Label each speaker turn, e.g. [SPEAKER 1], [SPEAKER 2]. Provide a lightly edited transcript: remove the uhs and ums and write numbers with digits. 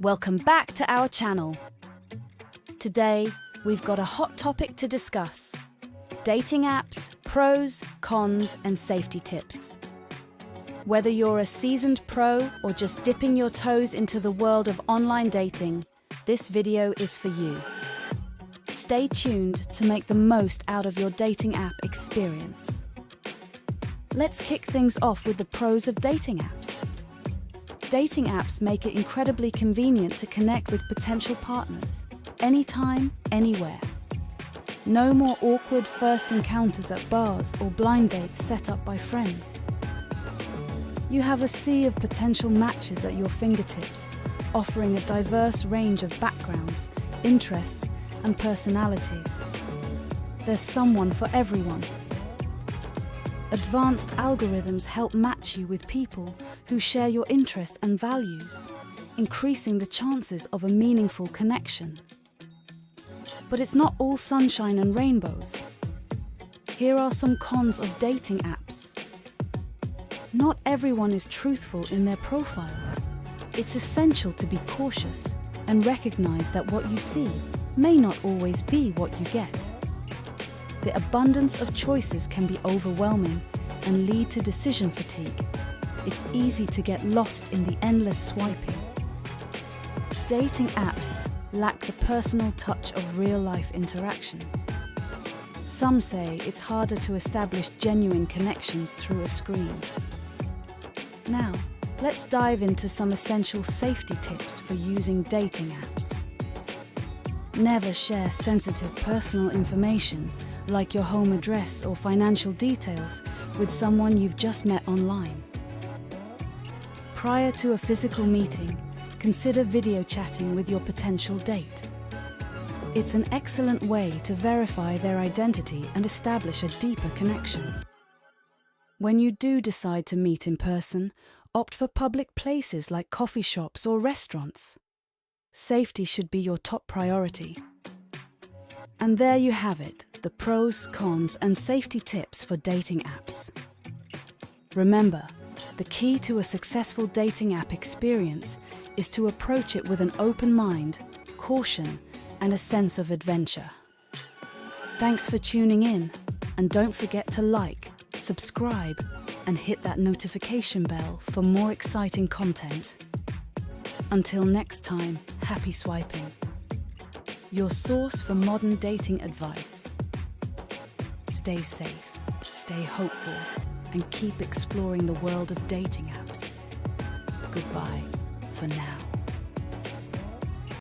[SPEAKER 1] Welcome back to our channel. Today, we've got a hot topic to discuss. Dating apps, pros, cons, and safety tips. Whether you're a seasoned pro or just dipping your toes into the world of online dating, this video is for you. Stay tuned to make the most out of your dating app experience. Let's kick things off with the pros of dating apps. Dating apps make it incredibly convenient to connect with potential partners, anytime, anywhere. No more awkward first encounters at bars or blind dates set up by friends. You have a sea of potential matches at your fingertips, offering a diverse range of backgrounds, interests, and personalities. There's someone for everyone. Advanced algorithms help match you with people who share your interests and values, increasing the chances of a meaningful connection. But it's not all sunshine and rainbows. Here are some cons of dating apps. Not everyone is truthful in their profiles. It's essential to be cautious and recognize that what you see may not always be what you get. The abundance of choices can be overwhelming and lead to decision fatigue. It's easy to get lost in the endless swiping. Dating apps lack the personal touch of real-life interactions. Some say it's harder to establish genuine connections through a screen. Now, let's dive into some essential safety tips for using dating apps. Never share sensitive personal information like your home address or financial details with someone you've just met online. Prior to a physical meeting, consider video chatting with your potential date. It's an excellent way to verify their identity and establish a deeper connection. When you do decide to meet in person, opt for public places like coffee shops or restaurants. Safety should be your top priority. And there you have it, the pros, cons, and safety tips for dating apps. Remember, the key to a successful dating app experience is to approach it with an open mind, caution, and a sense of adventure. Thanks for tuning in, and don't forget to like, subscribe, and hit that notification bell for more exciting content. Until next time, happy swiping. Your source for modern dating advice. Stay safe, stay hopeful, and keep exploring the world of dating apps. Goodbye for now.